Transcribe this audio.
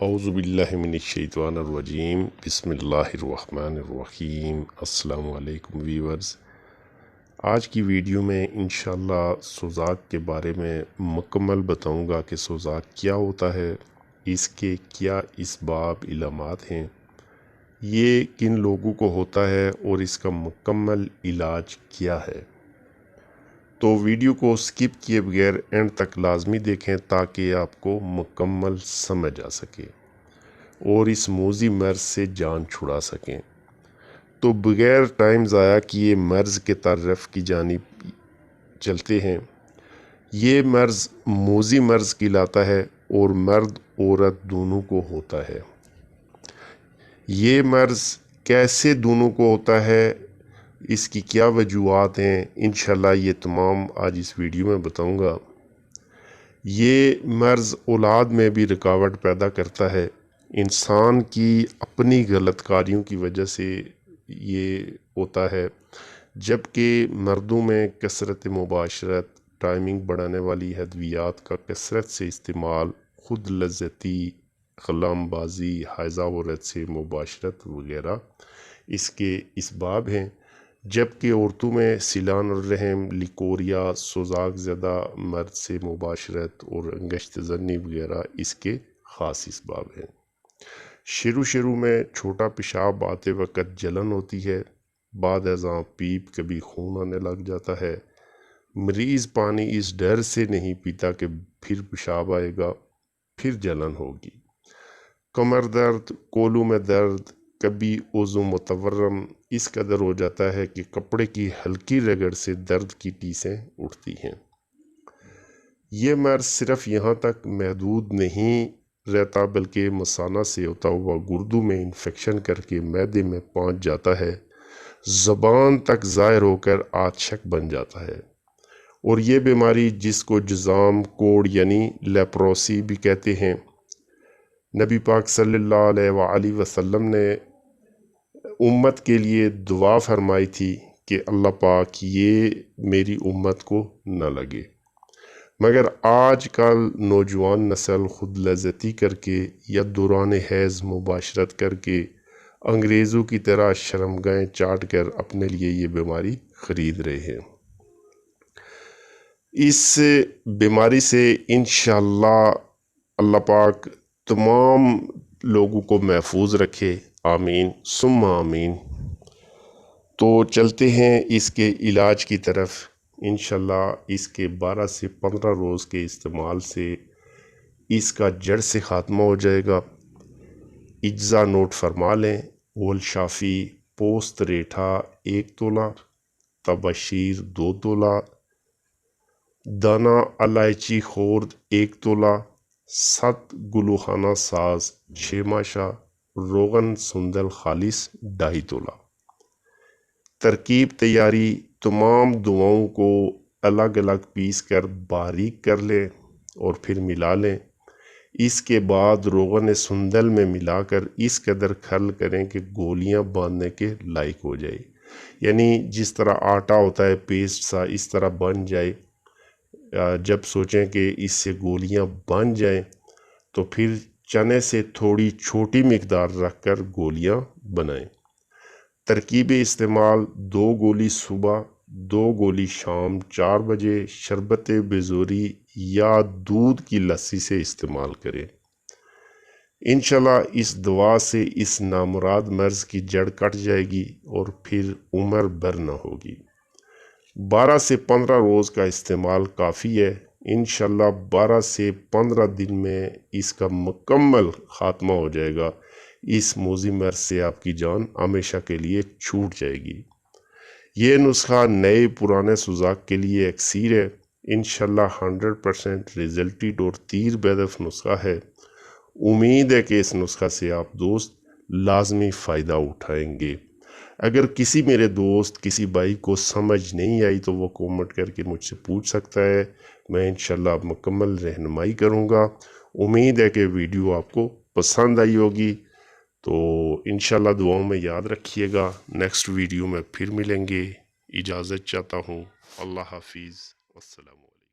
اعوذ باللہ من الشیطان الرجیم، بسم اللہ الرحمن الرحیم۔ السلام علیکم ویورز، آج کی ویڈیو میں انشاءاللہ سوزاک کے بارے میں مکمل بتاؤں گا کہ سوزاک کیا ہوتا ہے، اس کے کیا اسباب علامات ہیں، یہ کن لوگوں کو ہوتا ہے اور اس کا مکمل علاج کیا ہے۔ تو ویڈیو کو سکپ کیے بغیر اینڈ تک لازمی دیکھیں تاکہ آپ کو مکمل سمجھ آ سکے اور اس موذی مرض سے جان چھڑا سکیں۔ تو بغیر ٹائم ضائع کیے مرض کے تعارف کی جانب چلتے ہیں۔ یہ مرض موذی مرض کہلاتا ہے اور مرد عورت دونوں کو ہوتا ہے۔ یہ مرض کیسے دونوں کو ہوتا ہے، اس کی کیا وجوہات ہیں، انشاءاللہ یہ تمام آج اس ویڈیو میں بتاؤں گا۔ یہ مرض اولاد میں بھی رکاوٹ پیدا کرتا ہے۔ انسان کی اپنی غلط کاریوں کی وجہ سے یہ ہوتا ہے، جبکہ مردوں میں کثرت مباشرت، ٹائمنگ بڑھانے والی ادویات کا کثرت سے استعمال، خود لذتی، خلام بازی، حیضہ عورت سے مباشرت وغیرہ اس کے اسباب ہیں، جبکہ عورتوں میں سیلان الرحم، لیکوریا، سوزاک زدہ مرد سے مباشرت اور انگشت زنی وغیرہ اس کے خاص اسباب ہیں۔ شروع میں چھوٹا پیشاب آتے وقت جلن ہوتی ہے، بعد ازاں پیپ کبھی خون آنے لگ جاتا ہے۔ مریض پانی اس ڈر سے نہیں پیتا کہ پھر پیشاب آئے گا، پھر جلن ہوگی۔ کمر درد، کولوں میں درد، کبھی عضو متورم اس قدر ہو جاتا ہے کہ کپڑے کی ہلکی رگڑ سے درد کی ٹیسیں اٹھتی ہیں۔ یہ مرض صرف یہاں تک محدود نہیں رہتا بلکہ مثانہ سے ہوتا ہوا گردوں میں انفیکشن کر کے معدے میں پہنچ جاتا ہے، زبان تک ظاہر ہو کر آتشک بن جاتا ہے، اور یہ بیماری جس کو جذام کوڑ یعنی لیپروسی بھی کہتے ہیں، نبی پاک صلی اللہ علیہ وآلہ وسلم نے امت کے لیے دعا فرمائی تھی کہ اللہ پاک یہ میری امت کو نہ لگے۔ مگر آج کل نوجوان نسل خود لذتی کر کے یا دوران حیض مباشرت کر کے انگریزوں کی طرح شرمگاہیں چاٹ کر اپنے لیے یہ بیماری خرید رہے ہیں۔ اس بیماری سے انشاءاللہ اللہ پاک تمام لوگوں کو محفوظ رکھے، آمین ثم آمین۔ تو چلتے ہیں اس کے علاج کی طرف۔ انشاءاللہ اس کے 12 سے 15 روز کے استعمال سے اس کا جڑ سے خاتمہ ہو جائے گا۔ اجزا نوٹ فرما لیں: اول شافی پوست ریٹھا 1 تولہ، تبشیر 2 تولہ، دانہ الائچی خورد 1 تولہ، 7 گلوخانہ ساز 6 ماشا، روغن سندل خالص 2.5 تولہ۔ ترکیب تیاری: تمام دواؤں کو الگ الگ پیس کر باریک کر لیں اور پھر ملا لیں۔ اس کے بعد روغن سندل میں ملا کر اس قدر کھل کریں کہ گولیاں باندھنے کے لائق ہو جائے، یعنی جس طرح آٹا ہوتا ہے پیسٹ سا اس طرح بن جائے۔ جب سوچیں کہ اس سے گولیاں بن جائیں تو پھر چنے سے تھوڑی چھوٹی مقدار رکھ کر گولیاں بنائیں۔ ترکیب استعمال: 2 گولی صبح، 2 گولی شام 4 بجے، شربت بزوری یا دودھ کی لسی سے استعمال کریں۔ انشاءاللہ اس دوا سے اس نامراد مرض کی جڑ کٹ جائے گی اور پھر عمر بھر نہ ہوگی۔ 12 سے 15 روز کا استعمال کافی ہے۔ انشاءاللہ 12 سے 15 دن میں اس کا مکمل خاتمہ ہو جائے گا۔ اس موذی مرض سے آپ کی جان ہمیشہ کے لیے چھوٹ جائے گی۔ یہ نسخہ نئے پرانے سوزاک کے لیے اکسیر ہے۔ انشاءاللہ 100% ریزلٹیڈ اور تیر بیدف نسخہ ہے۔ امید ہے کہ اس نسخہ سے آپ دوست لازمی فائدہ اٹھائیں گے۔ اگر کسی میرے دوست کسی بھائی کو سمجھ نہیں آئی تو وہ کومنٹ کر کے مجھ سے پوچھ سکتا ہے، میں انشاءاللہ مکمل رہنمائی کروں گا۔ امید ہے کہ ویڈیو آپ کو پسند آئی ہوگی، تو انشاءاللہ دعاؤں میں یاد رکھیے گا۔ نیکسٹ ویڈیو میں پھر ملیں گے۔ اجازت چاہتا ہوں۔ اللہ حافظ، السلام علیکم۔